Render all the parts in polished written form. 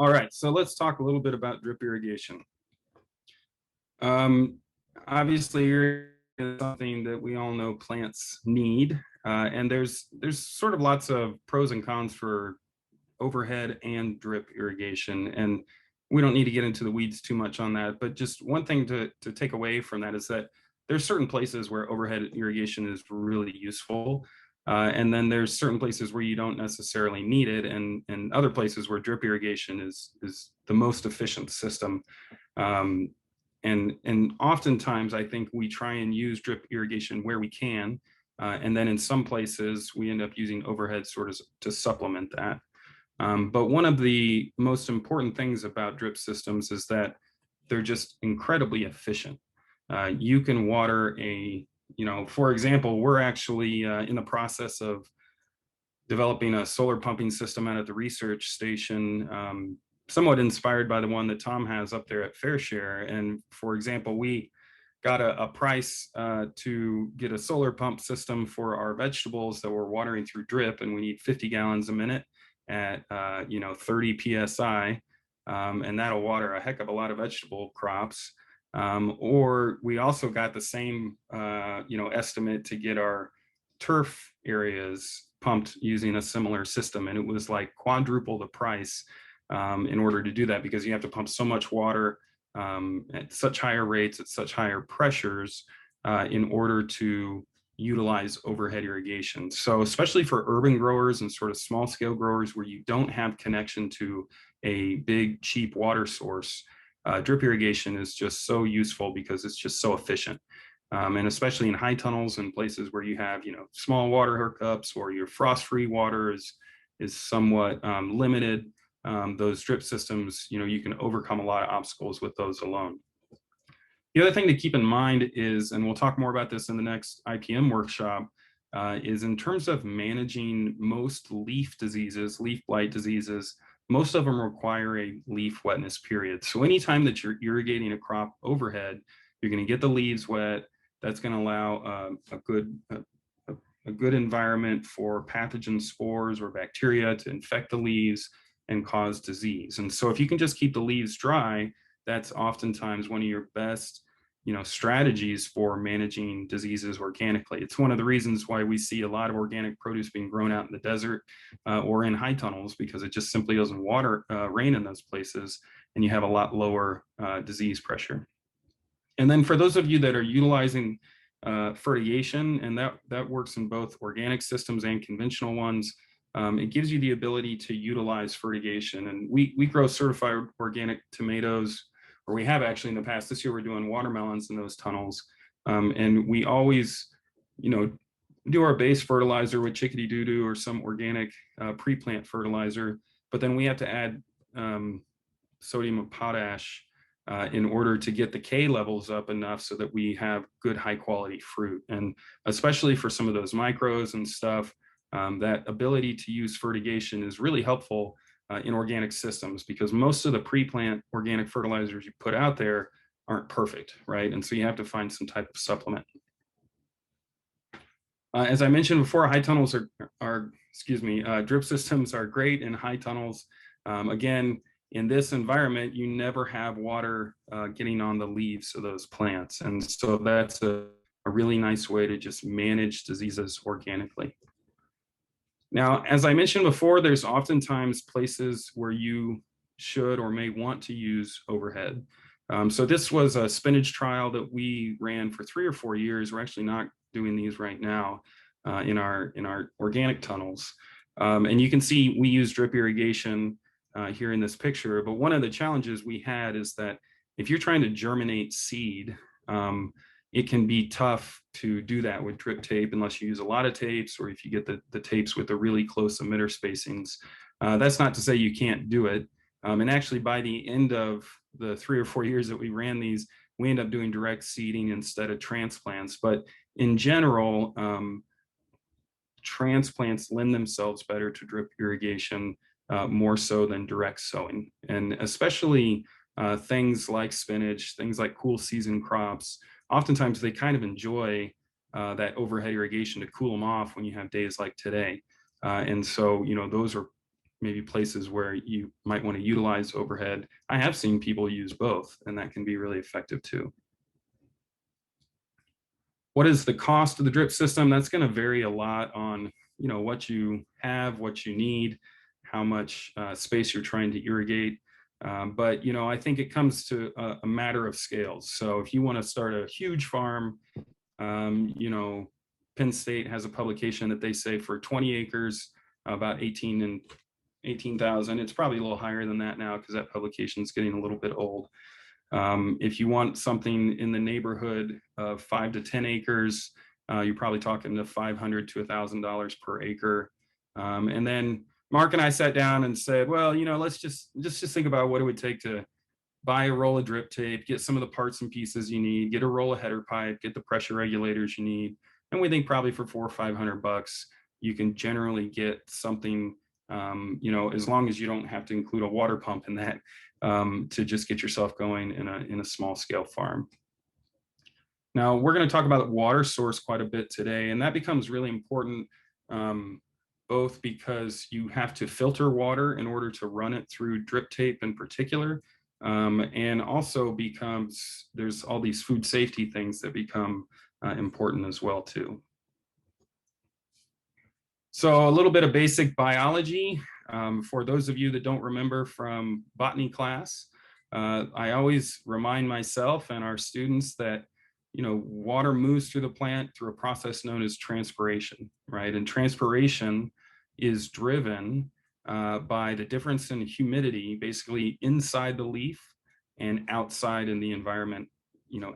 All right, so let's talk a little bit about drip irrigation. Um, Obviously, irrigation is something that we all know plants need, and there's sort of lots of pros and cons for overhead and drip irrigation, and we don't need to get into the weeds too much on that. But just one thing to take away from that is that there's certain places where overhead irrigation is really useful. And then there's certain places where you don't necessarily need it, and other places where drip irrigation is the most efficient system. Um, and oftentimes, I think we try and use drip irrigation where we can, and then in some places we end up using overhead sort of to supplement that. But one of the most important things about drip systems is that they're just incredibly efficient. You can water for example, we're actually in the process of developing a solar pumping system out at the research station, somewhat inspired by the one that Tom has up there at Fairshare. And for example, we got a price to get a solar pump system for our vegetables that we're watering through drip, and we need 50 gallons a minute at 30 psi, and that'll water a heck of a lot of vegetable crops. Or we also got the same estimate to get our turf areas pumped using a similar system, and it was like quadruple the price in order to do that, because you have to pump so much water at such higher rates, at such higher pressures, in order to utilize overhead irrigation. So especially for urban growers and sort of small scale growers where you don't have connection to a big cheap water source, drip irrigation is just so useful because it's just so efficient. And especially in high tunnels and places where you have, small water hookups, or your frost-free water is somewhat limited. Those drip systems, you can overcome a lot of obstacles with those alone. The other thing to keep in mind is, and we'll talk more about this in the next IPM workshop, is in terms of managing most leaf diseases, leaf blight diseases, most of them require a leaf wetness period. So anytime that you're irrigating a crop overhead, you're going to get the leaves wet. That's going to allow a good environment for pathogen spores or bacteria to infect the leaves and cause disease. And so if you can just keep the leaves dry, that's oftentimes one of your best strategies for managing diseases organically. It's one of the reasons why we see a lot of organic produce being grown out in the desert or in high tunnels, because it just simply doesn't rain in those places, and you have a lot lower disease pressure. And then for those of you that are utilizing fertigation, and that works in both organic systems and conventional ones, it gives you the ability to utilize fertigation. And we grow certified organic tomatoes, or we have actually in the past. This year we're doing watermelons in those tunnels. And we always, do our base fertilizer with chickadee doo-doo or some organic pre-plant fertilizer, but then we have to add sodium and potash in order to get the K levels up enough so that we have good high quality fruit. And especially for some of those micros and stuff, that ability to use fertigation is really helpful in organic systems, because most of the pre-plant organic fertilizers you put out there aren't perfect, right? And so you have to find some type of supplement. As I mentioned before, high tunnels drip systems are great in high tunnels. Again, in this environment, you never have water getting on the leaves of those plants. And so that's a really nice way to just manage diseases organically. Now, as I mentioned before, there's oftentimes places where you should or may want to use overhead. So this was a spinach trial that we ran for 3 or 4 years. We're actually not doing these right now in our organic tunnels. And you can see we use drip irrigation here in this picture. But one of the challenges we had is that if you're trying to germinate seed, it can be tough to do that with drip tape unless you use a lot of tapes, or if you get the tapes with the really close emitter spacings. That's not to say you can't do it. And actually, by the end of the 3 or 4 years that we ran these, we end up doing direct seeding instead of transplants. But in general, transplants lend themselves better to drip irrigation more so than direct sowing. And especially things like spinach, things like cool season crops, oftentimes they kind of enjoy that overhead irrigation to cool them off when you have days like today. And so, those are maybe places where you might want to utilize overhead. I have seen people use both, and that can be really effective too. What is the cost of the drip system? That's going to vary a lot on, what you have, what you need, how much space you're trying to irrigate. But I think it comes to a matter of scales. So if you want to start a huge farm, Penn State has a publication that they say for 20 acres, about 18,000. It's probably a little higher than that now because that publication is getting a little bit old. If you want something in the neighborhood of 5 to 10 acres, you're probably talking to $500 to $1,000 per acre. And then Mark and I sat down and said, well, let's just think about what it would take to buy a roll of drip tape, get some of the parts and pieces you need, get a roll of header pipe, get the pressure regulators you need. And we think probably for $400 or $500, you can generally get something, as long as you don't have to include a water pump in that, to just get yourself going in a small scale farm. Now, we're going to talk about water source quite a bit today, and that becomes really important, both because you have to filter water in order to run it through drip tape in particular, and also becomes there's all these food safety things that become important as well too. So a little bit of basic biology. For those of you that don't remember from botany class, I always remind myself and our students that water moves through the plant through a process known as transpiration, right? And transpiration is driven by the difference in humidity, basically inside the leaf and outside in the environment,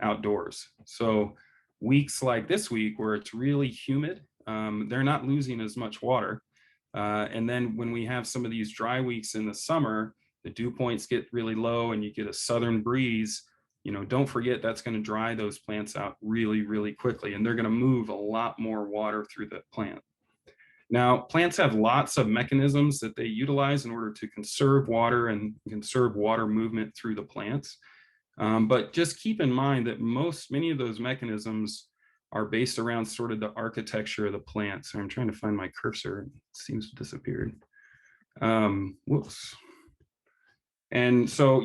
outdoors. So weeks like this week where it's really humid, they're not losing as much water. And then when we have some of these dry weeks in the summer, the dew points get really low and you get a southern breeze, don't forget that's going to dry those plants out really, really quickly. And they're going to move a lot more water through the plant. Now, plants have lots of mechanisms that they utilize in order to conserve water and conserve water movement through the plants. But just keep in mind that many of those mechanisms are based around sort of the architecture of the plant. So I'm trying to find my cursor. It seems to have disappeared. Whoops. And so,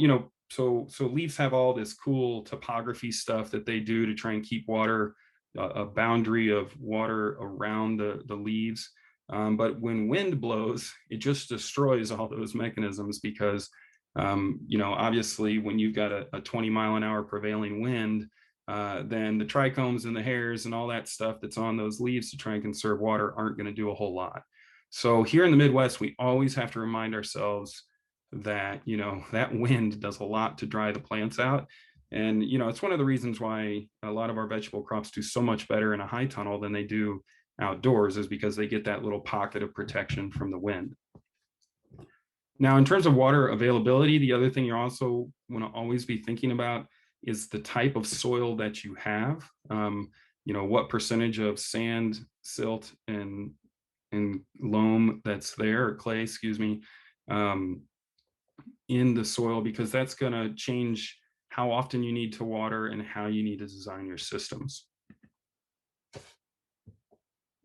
so leaves have all this cool topography stuff that they do to try and keep water, a boundary of water around the leaves. But when wind blows, it just destroys all those mechanisms because, obviously when you've got a 20-mile-an-hour prevailing wind, then the trichomes and the hairs and all that stuff that's on those leaves to try and conserve water aren't going to do a whole lot. So here in the Midwest, we always have to remind ourselves that, that wind does a lot to dry the plants out. And, it's one of the reasons why a lot of our vegetable crops do so much better in a high tunnel than they do outdoors, is because they get that little pocket of protection from the wind. Now, in terms of water availability, the other thing you also want to always be thinking about is the type of soil that you have. What percentage of sand, silt, and loam that's there, or clay, excuse me, in the soil, because that's going to change how often you need to water and how you need to design your systems.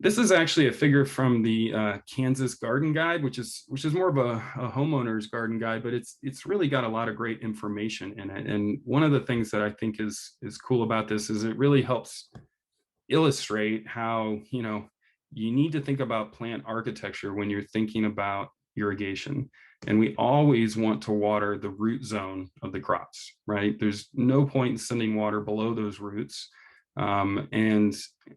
This is actually a figure from the Kansas Garden Guide, which is more of a homeowner's garden guide, but it's really got a lot of great information in it. And one of the things that I think is cool about this is it really helps illustrate how you need to think about plant architecture when you're thinking about irrigation. And we always want to water the root zone of the crops, right? There's no point in sending water below those roots. And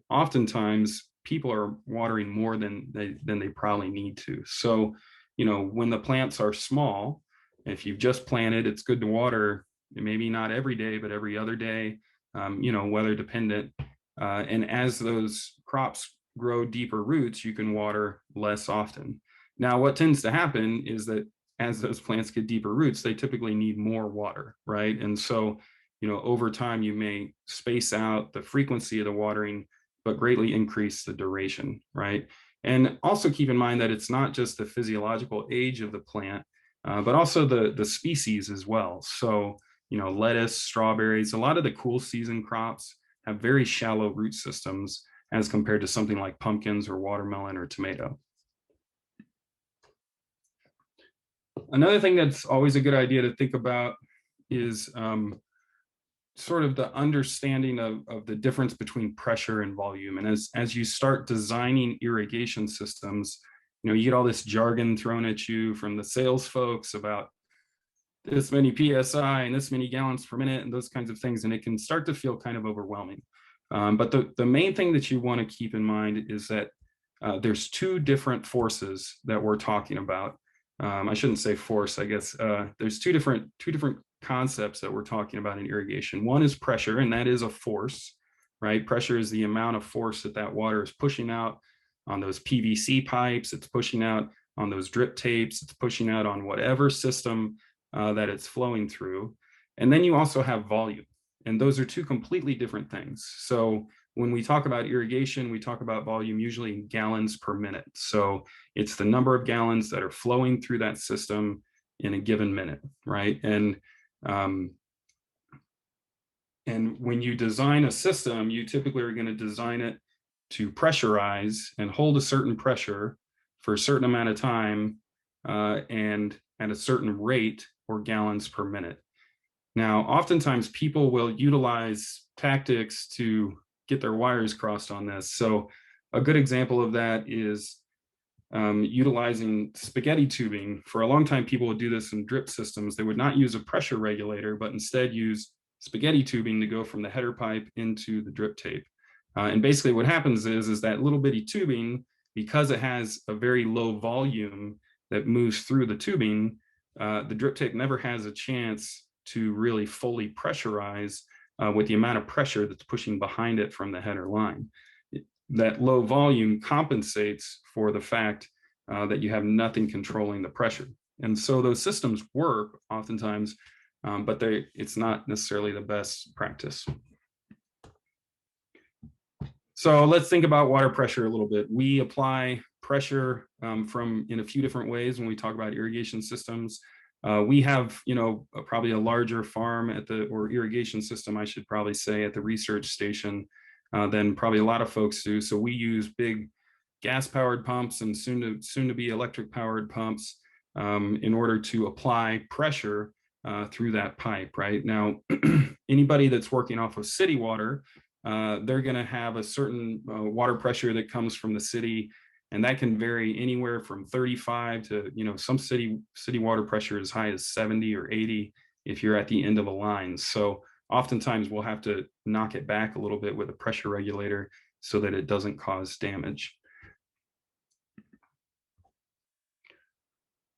oftentimes people are watering more than they probably need to. So, when the plants are small, if you've just planted, it's good to water, maybe not every day, but every other day, weather dependent. And as those crops grow deeper roots, you can water less often. Now, what tends to happen is that as those plants get deeper roots, they typically need more water, right? And so, over time, you may space out the frequency of the watering, but greatly increase the duration, right? And also keep in mind that it's not just the physiological age of the plant, but also the species as well. So, lettuce, strawberries, a lot of the cool season crops have very shallow root systems as compared to something like pumpkins or watermelon or tomato. Another thing that's always a good idea to think about is sort of the understanding of the difference between pressure and volume. And as you start designing irrigation systems, you get all this jargon thrown at you from the sales folks about this many psi and this many gallons per minute and those kinds of things, and it can start to feel kind of overwhelming. But the main thing that you want to keep in mind is that there's two different forces that we're talking about. I shouldn't say force, I guess. There's two different concepts that we're talking about in irrigation. One is pressure, and that is a force, right? Pressure is the amount of force that water is pushing out on those PVC pipes. It's pushing out on those drip tapes. It's pushing out on whatever system that it's flowing through. And then you also have volume. And those are two completely different things. So when we talk about irrigation, we talk about volume usually in gallons per minute. So it's the number of gallons that are flowing through that system in a given minute, right? And when you design a system, you typically are going to design it to pressurize and hold a certain pressure for a certain amount of time and at a certain rate or gallons per minute. Now, oftentimes people will utilize tactics to get their wires crossed on this. So a good example of that is utilizing spaghetti tubing. For a long time, people would do this in drip systems. They would not use a pressure regulator, but instead use spaghetti tubing to go from the header pipe into the drip tape. And basically what happens is that little bitty tubing, because it has a very low volume that moves through the tubing, the drip tape never has a chance to really fully pressurize with the amount of pressure that's pushing behind it from the header line. That low volume compensates for the fact that you have nothing controlling the pressure. And so those systems work oftentimes, but it's not necessarily the best practice. So let's think about water pressure a little bit. We apply pressure in a few different ways when we talk about irrigation systems. We have, probably a larger farm or irrigation system, I should probably say, at the research station than probably a lot of folks do. So we use big gas-powered pumps and soon to be electric-powered pumps in order to apply pressure through that pipe. Right now, anybody that's working off of city water, they're going to have a certain water pressure that comes from the city. And that can vary anywhere from 35 to, some city water pressure as high as 70 or 80 if you're at the end of a line. So oftentimes we'll have to knock it back a little bit with a pressure regulator so that it doesn't cause damage.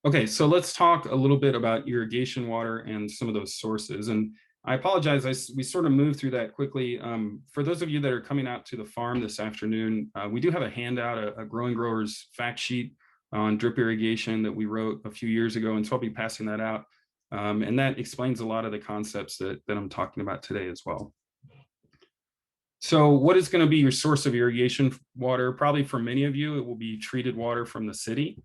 Okay, so let's talk a little bit about irrigation water and some of those sources. And I apologize, we sort of moved through that quickly. For those of you that are coming out to the farm this afternoon, we do have a handout, a Growing Growers fact sheet on drip irrigation that we wrote a few years ago, and so I'll be passing that out. And that explains a lot of the concepts that I'm talking about today as well. So what is going to be your source of irrigation water? Probably for many of you, it will be treated water from the city,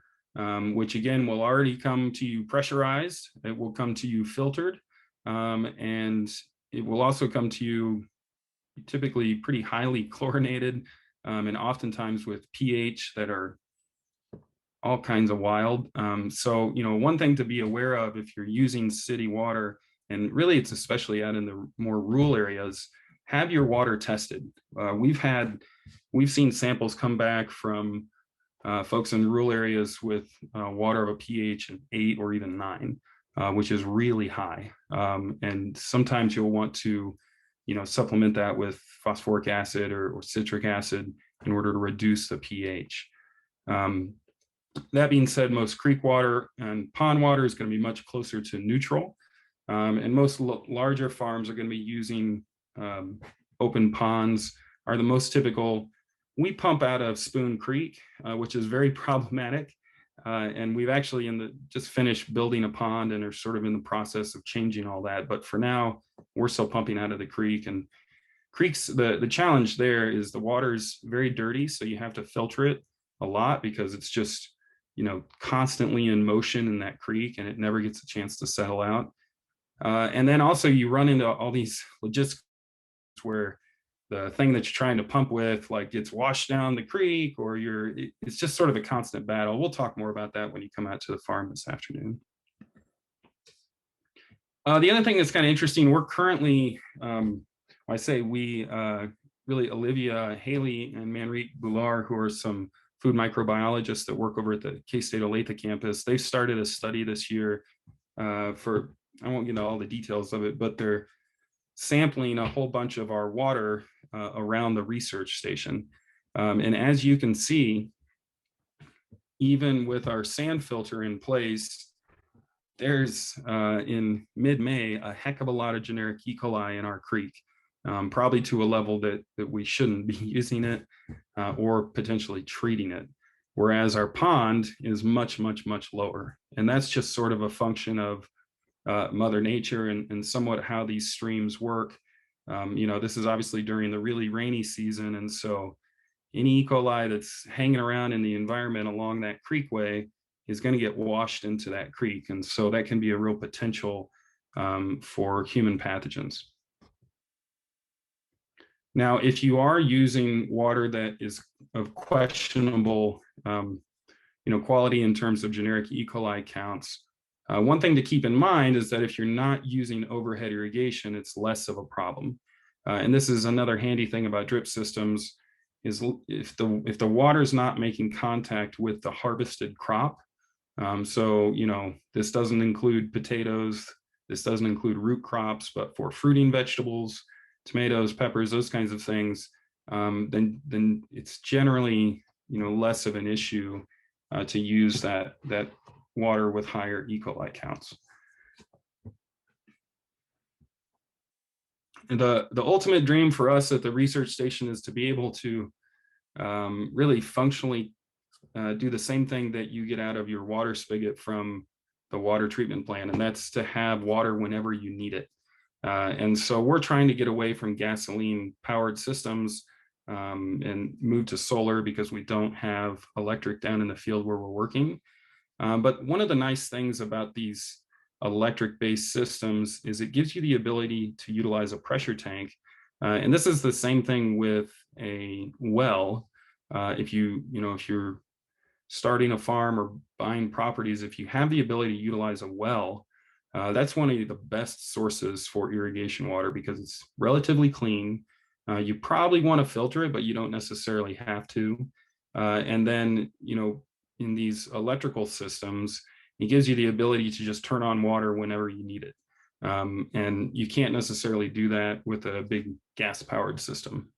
which again will already come to you pressurized. It will come to you filtered. And it will also come to you typically pretty highly chlorinated and oftentimes with pH that are all kinds of wild. So, one thing to be aware of if you're using city water, and really it's especially out in the more rural areas, have your water tested. We've seen samples come back from folks in rural areas with water of a pH of 8 or even 9. Which is really high. And sometimes you'll want to, supplement that with phosphoric acid or citric acid in order to reduce the pH. That being said, most creek water and pond water is going to be much closer to neutral. And most larger farms are going to be using open ponds are the most typical. We pump out of Spoon Creek, which is very problematic. And we've actually just finished building a pond and are sort of in the process of changing all that. But for now, we're still pumping out of the creek. And creeks, the challenge there is the water is very dirty. So you have to filter it a lot because it's just, constantly in motion in that creek and it never gets a chance to settle out. And then also you run into all these logistics where the thing that you're trying to pump with gets washed down the creek, or it's just sort of a constant battle. We'll talk more about that when you come out to the farm this afternoon. The other thing that's kind of interesting, we're currently, I say we, really Olivia Haley and Manrit Boulard, who are some food microbiologists that work over at the K-State Olathe campus. They've started a study this year for, I won't get into all the details of it, but they're sampling a whole bunch of our water around the research station. And as you can see, even with our sand filter in place, there's in mid-May a heck of a lot of generic E. coli in our creek, probably to a level that we shouldn't be using it or potentially treating it. Whereas our pond is much, much, much lower. And that's just sort of a function of Mother Nature and somewhat how these streams work. This is obviously during the really rainy season. And so any E. coli that's hanging around in the environment along that creekway is going to get washed into that creek. And so that can be a real potential for human pathogens. Now, if you are using water that is of questionable quality in terms of generic E. coli counts, one thing to keep in mind is that if you're not using overhead irrigation, it's less of a problem. And this is another handy thing about drip systems, is if the water is not making contact with the harvested crop. So this doesn't include potatoes, this doesn't include root crops, but for fruiting vegetables, tomatoes, peppers, those kinds of things, then it's generally less of an issue to use that water with higher E. coli counts. And the ultimate dream for us at the research station is to be able to really functionally do the same thing that you get out of your water spigot from the water treatment plant, and that's to have water whenever you need it. And so we're trying to get away from gasoline powered systems and move to solar because we don't have electric down in the field where we're working. But one of the nice things about these electric-based systems is it gives you the ability to utilize a pressure tank. And this is the same thing with a well. If you're starting a farm or buying properties, if you have the ability to utilize a well, that's one of the best sources for irrigation water because it's relatively clean. You probably want to filter it, but you don't necessarily have to. And then, in these electrical systems, it gives you the ability to just turn on water whenever you need it. And you can't necessarily do that with a big gas-powered system.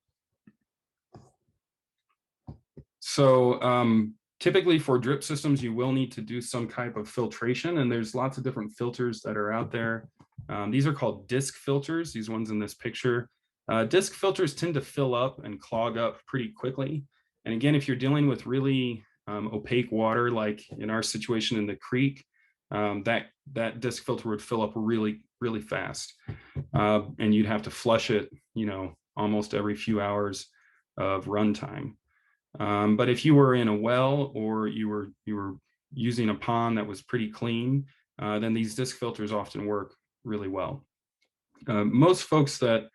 So typically for drip systems, you will need to do some type of filtration, and there's lots of different filters that are out there. These are called disc filters, these ones in this picture. Disc filters tend to fill up and clog up pretty quickly. And again, if you're dealing with really opaque water, like in our situation in the creek, that disc filter would fill up really, really fast. And you'd have to flush it, almost every few hours of runtime. But if you were in a well or you were using a pond that was pretty clean, then these disc filters often work really well. Most folks that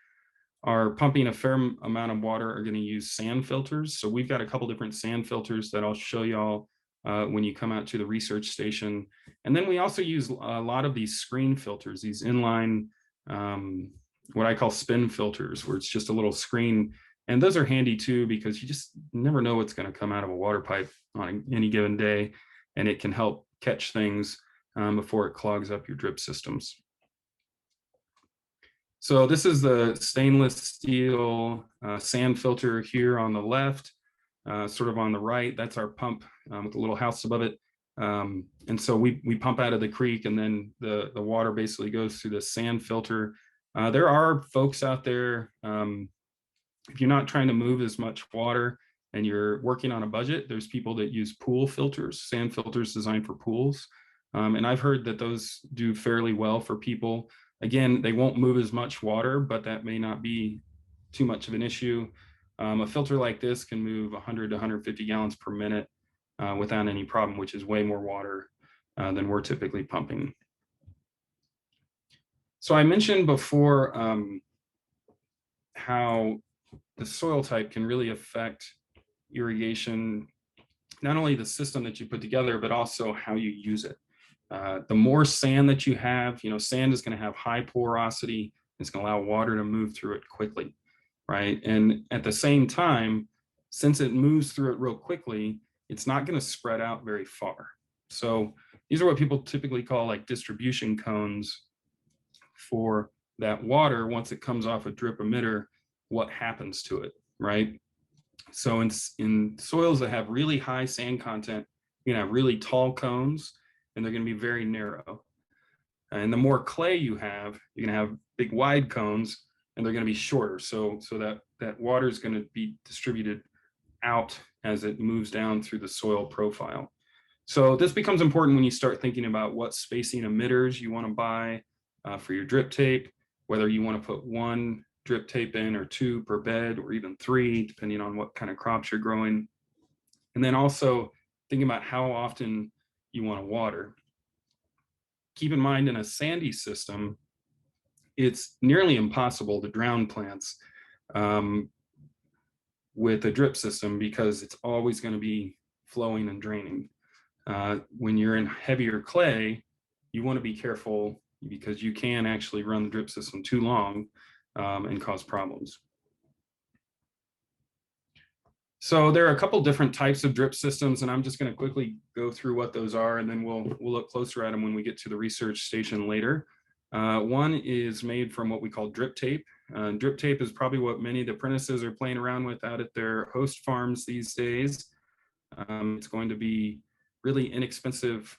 are pumping a fair amount of water are going to use sand filters. So we've got a couple different sand filters that I'll show y'all when you come out to the research station. And then we also use a lot of these screen filters, these inline, what I call spin filters, where it's just a little screen. And those are handy too, because you just never know what's going to come out of a water pipe on any given day. And it can help catch things before it clogs up your drip systems. So this is the stainless steel sand filter here on the left, sort of on the right. That's our pump with a little house above it. And so we pump out of the creek, and then the water basically goes through the sand filter. There are folks out there, if you're not trying to move as much water and you're working on a budget, there's people that use pool filters, sand filters designed for pools. And I've heard that those do fairly well for people. Again, they won't move as much water, but that may not be too much of an issue. A filter like this can move 100 to 150 gallons per minute without any problem, which is way more water than we're typically pumping. So I mentioned before how the soil type can really affect irrigation, not only the system that you put together, but also how you use it. The more sand that you have, sand is going to have high porosity. It's going to allow water to move through it quickly, right? And at the same time, since it moves through it real quickly, it's not going to spread out very far. So these are what people typically call like distribution cones for that water. Once it comes off a drip emitter, what happens to it, right? So in soils that have really high sand content, you're gonna have really tall cones and they're gonna be very narrow. And the more clay you have, you're gonna have big wide cones and they're gonna be shorter. So that water is gonna be distributed out as it moves down through the soil profile. So this becomes important when you start thinking about what spacing emitters you wanna buy for your drip tape, whether you wanna put one drip tape in or two per bed or even three, depending on what kind of crops you're growing. And then also thinking about how often you want to water. Keep in mind, in a sandy system, it's nearly impossible to drown plants with a drip system because it's always going to be flowing and draining. When you're in heavier clay, you want to be careful because you can actually run the drip system too long and cause problems. So there are a couple different types of drip systems, and I'm just going to quickly go through what those are, and then we'll look closer at them when we get to the research station later. One is made from what we call drip tape. Drip tape is probably what many of the apprentices are playing around with out at their host farms these days. It's going to be really inexpensive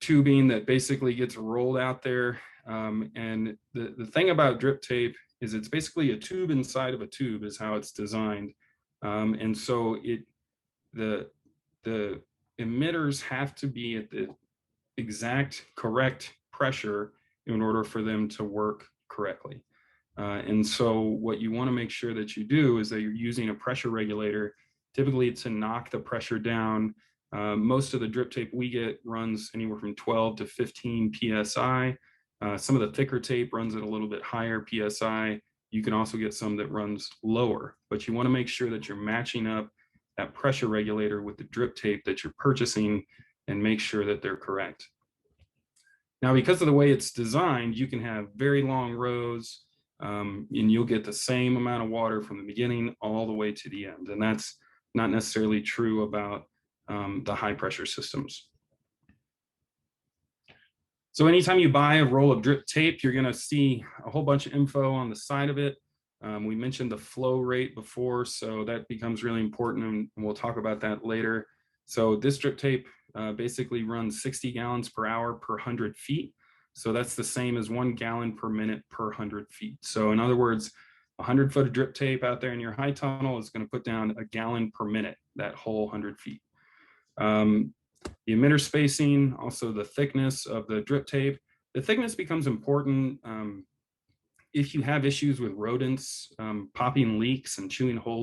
tubing that basically gets rolled out there. And the thing about drip tape is it's basically a tube inside of a tube is how it's designed. And so the emitters have to be at the exact correct pressure in order for them to work correctly. And so what you want to make sure that you do is that you're using a pressure regulator, typically to knock the pressure down. Most of the drip tape we get runs anywhere from 12 to 15 PSI. Some of the thicker tape runs at a little bit higher PSI. You can also get some that runs lower, but you want to make sure that you're matching up that pressure regulator with the drip tape that you're purchasing and make sure that they're correct. Now, because of the way it's designed, you can have very long rows and you'll get the same amount of water from the beginning all the way to the end. And that's not necessarily true about the high pressure systems. So anytime you buy a roll of drip tape, you're going to see a whole bunch of info on the side of it. We mentioned the flow rate before, so that becomes really important, and we'll talk about that later. So this drip tape basically runs 60 gallons per hour per 100 feet. So that's the same as 1 gallon per minute per 100 feet. So in other words, 100 foot of drip tape out there in your high tunnel is going to put down a gallon per minute, that whole 100 feet. The emitter spacing, also the thickness of the drip tape. The thickness becomes important if you have issues with rodents popping leaks and chewing holes